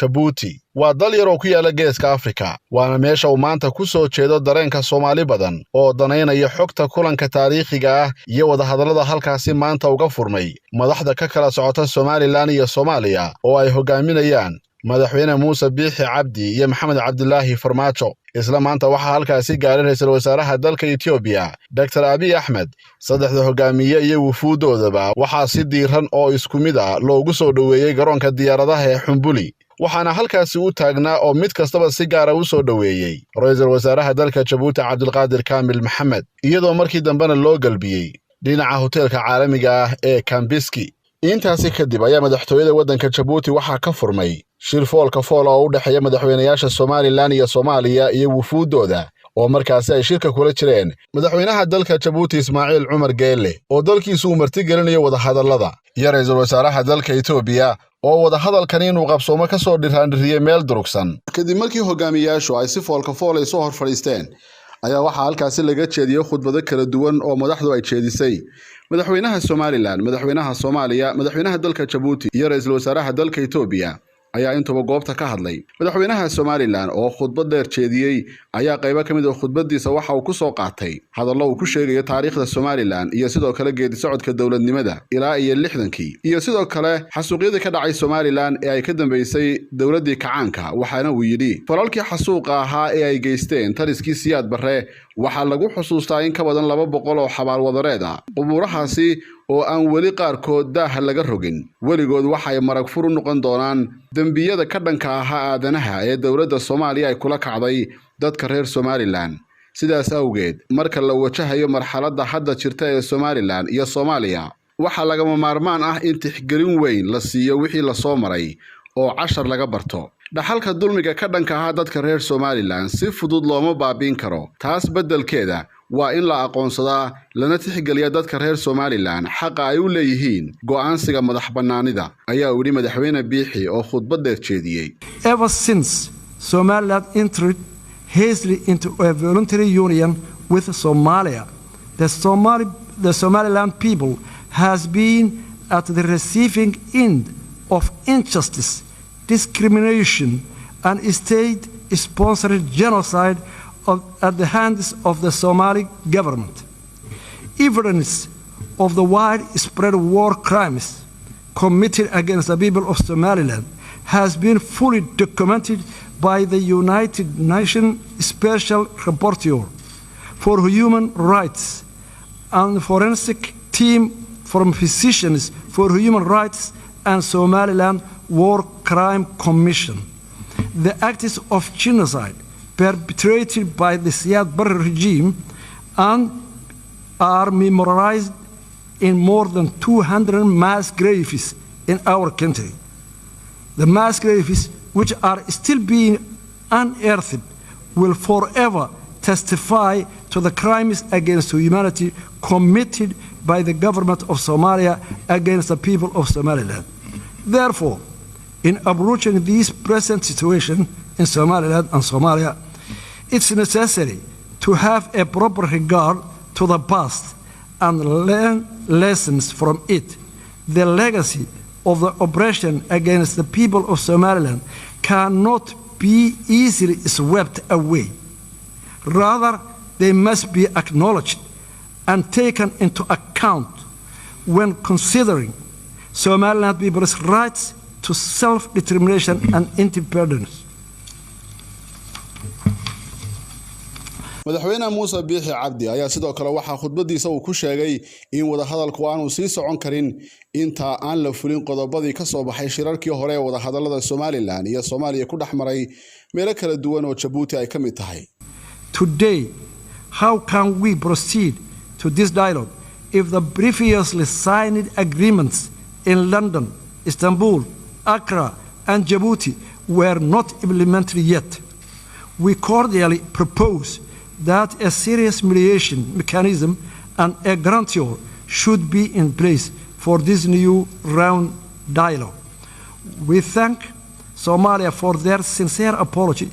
jabuuti waa dal yar oo ku yaala geeska Afrika waana meesha uu maanta ku soo jeedo dareenka Soomaali badan oo danaynaya xogta kulanka taariikhiga ah iyo wada hadallada halkaasi maanta uga furmay madaxda ka kala socota Somaliland iyo Soomaaliya oo ay hogaaminayaan madaxweyne Muuse Biixi Cabdi iyo Maxamed Cabdilaahi Farmaajo isla maanta waxa halkaasi gaaray ra'iisul wasaaraha dalka Itoobiya Dr. Abiy Ahmed saddexda hogaamiye iyo wufuudoodaba waxa si diiran oo isku mid ah loogu soo dhaweeyay garoonka diyaaradaha ee Xumbuli waxaana halkaasi u taagnaa oo mid kastaba si gaar ah u soo dhaweeyay ra'iisul wasaaraha dalka Jabuuti Cabdulqaadir Kaamil Maxamed iyadoo markii dambena loo galbiyay dhinaca hoteelka caalamiga ah ee Kambiski intaasi kadib ayaa madaxtooyada waddanka Jabuuti waxa ka furmay shir foolka fool oo u dhaxeeya madaxweynayaasha Somaliland iyo Soomaaliya iyo wufuudooda oo markaasi ay shirka kula jireen madaxweynaha dalka Jabuuti Ismaaciil Cumar Geelle oo dalkiisu marti gelinayo wada hadallada iyo ra'iisul wasaaraha dalka Itoobiya oo wada hadalkan inuu qabsoomo ka soo dhiraandhiriyay meel durugsan kadib markii hogaamiyaashu ay si foolka fool ay soo hor fadhiisteen ayaa waxa halkaasi laga jeediyay khudbado kala duwan oo madaxdu ay jeedisay madaxweynaha Somaliland madaxweynaha Soomaaliya madaxweynaha dalka Jabuuti iyo ra'iisul wasaaraha dalka Itoobiya ayaa intuba goobta ka hadlay madaxweynaha Somaliland oo khudbad dheer jeediyay ayaa qayb ka mid ah khudbadiisa waxa uu ku soo qaatay hadallo uu ku sheegay taariikhda Somaliland iyo sidoo kale geedi socodka dawladnimada ilaa iyo 60kii iyo sidoo kale xasuuqyadii ka dhacay Somaliland ee ay ka dambeysay dawladii kacaanka waxaana uu yidhi falalkii xasuuqa ahaa ee ay geysteen taliskii Siyaad Barre waxa lagu xusuustaa in ka badan 200 oo xabaal wadareed ah qubuurahaasi oo aan weli qaarkood daaha laga rogin weligood waxay marag fur u noqon doonaan dambiyada ka dhanka ah aadanaha ee dawladda Soomaaliya ay kula kacday dadka reer Somaliland sidaas awgeed marka la wajahayo marxaladda hadda jirta ee Somaliland iyo Soomaaliya waxa laga maarmaan ah in tixgelin weyn la siiyo wixii la soo maray oo cashar laga barto dhaxalka dulmiga ka dhanka ah dadka reer Somaliland si fudud looma baabiin karo taas beddelkeeda waa in la aqoonsadaa lana tixgeliya dadka reer Somaliland xaq ay u leeyihiin go'aansiga madax bannaanida ayaa u yiri madaxweyne Biixi oo khudbad dheer jeediyay ever since Somaliland entered hastily into a voluntary union with Somalia the Somaliland people has been at the receiving end of injustice discrimination and state-sponsored genocide at the hands of the Somali government. Evidence of the widespread war crimes committed against the people of Somaliland has been fully documented by the United Nations Special Rapporteur for Human Rights and forensic team from Physicians for Human Rights and Somaliland War Crime Commission. The acts of genocide perpetrated by the Siyaad Barre regime and are memorialized in more than 200 mass graves in our country. The mass graves, which are still being unearthed, will forever testify to the crimes against humanity committed by the government of Somalia against the people of Somaliland. Therefore, in approaching this present situation in Somaliland and Somalia, it's necessary to have a proper regard to the past and learn lessons from it. The legacy of the oppression against the people of Somaliland cannot be easily swept away. Rather, they must be acknowledged and taken into account when considering Somaliland people's rights to self-determination and independence. madaxweyne Muuse Biixi Cabdi ayaa sidoo kale waxa khudbadiisa uu ku sheegay in wada hadalku aanu sii socon karin inta aan la fulin qodobadii ka soo baxay shirarkii hore ee wada hadallada Somaliland iyo Soomaaliya ku dhaxmaray meelo kala duwan oo Jabuuti ay ka mid tahay. Today, how can we proceed to this dialogue if the previously signed agreements in London, Istanbul, Accra, and Djibouti were not implemented yet? We cordially propose that a serious mediation mechanism and a guarantor should be in place for this new round dialogue. We thank Somalia for their sincere apology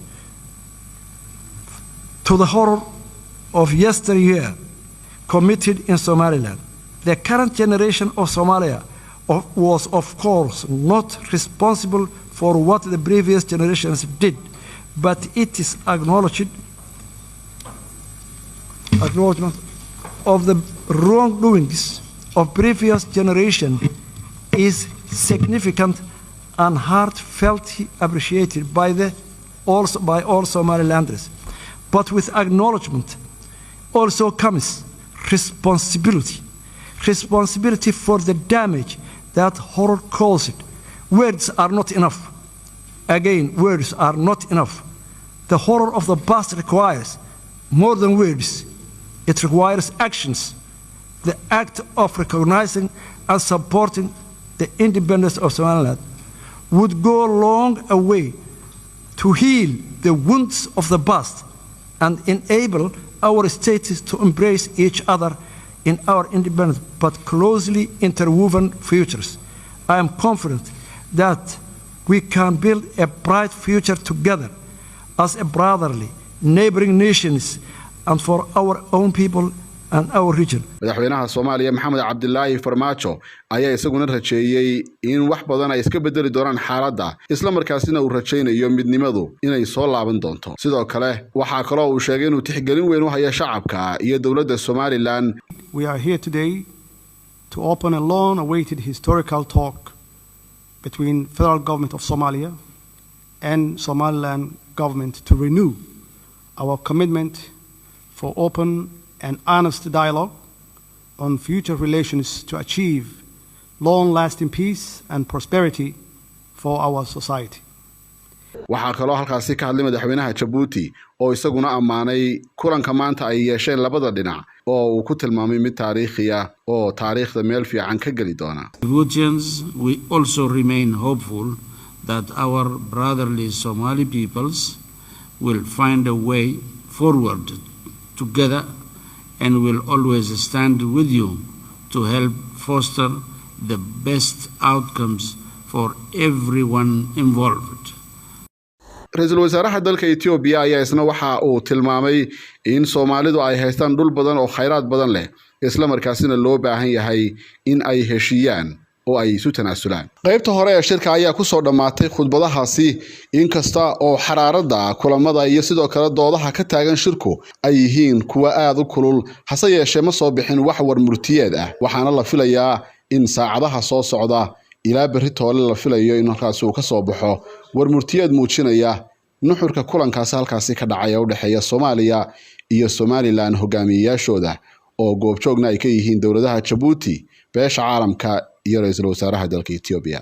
to the horror of yesteryear committed in Somaliland. The current generation of Somalia was of course not responsible for what the previous generations did, but it is acknowledgement of the wrongdoings of previous generation is significant and heartfeltly appreciated by all Somalilanders. But with acknowledgement also comes responsibility for the damage that horror caused. Words are not enough. Again, words are not enough. The horror of the past requires more than words. It requires actions. The act of recognizing and supporting the independence of Somaliland would go a long way to heal the wounds of the past and enable our states to embrace each other in our independent but closely interwoven futures. I am confident that we can build a bright future together as a brotherly, neighboring nations and for our own people and our region. madaxweynaha Soomaaliya Maxamed Cabdilaahi Farmaajo ayaa isaguna rajeeyay in wax badan ay iska bedeli doonaan xaaladda isla markaasina uu rajeynayo midnimadu inay soo laaban doonto. Sidoo kale waxa kale oo uu sheegay inuu tixgelin weyn u hayo shacabka iyo dawladda Somaliland. We are here today to open a long-awaited historical talk between federal government of Somalia and Somaliland government to renew our commitment for open and honest dialogue on future relations to achieve long-lasting peace and prosperity for our society. waxaa kaloo halkaasi ka hadlay madaxweynaha Jabuuti oo isaguna ammaanay kulanka maanta ay yeesheen labada dhinac oo uu ku tilmaamay mid taariikhi ah oo taariikhda meel fiican ka gali doona. Djiboutians, we also remain hopeful that our brotherly Somali peoples will find a way forward together and will always stand with you to help foster the best outcomes for everyone involved. Ra'iisul Wasaaraha dalka Ethiopia ayaa isna waxa uu tilmaamay in Soomaalidu ay haystaan dhul badan oo khayraad badan leh isla markaasina loo baahan yahay in ay heshiiyaan oo ay isu tanaasulaan. qaybta hore ee shirka ayaa ku soo dhamaatay khudbadahaasi inkasta oo xaraaradda kulamada iyo sidoo kale doodaha ka taagan shirku ay yihiin kuwa aad u kulul hase yeeshee ma soo bixin wax war murtiyeed ah waxaana la filayaa in saacadaha soo socda ilaa berri toole la filayo in halkaas uu ka soo baxo war murtiyeed muujinaya nuxurka kulankaas halkaasi ka dhacay u dhaxeeya Soomaaliya iyo Somaliland hogaamiyayaashooda oo goobjoogna ay ka yihiin dawladaha Jabuuti beesha caalamka iyo ra'iisul wasaaraha dalka Ethiopia.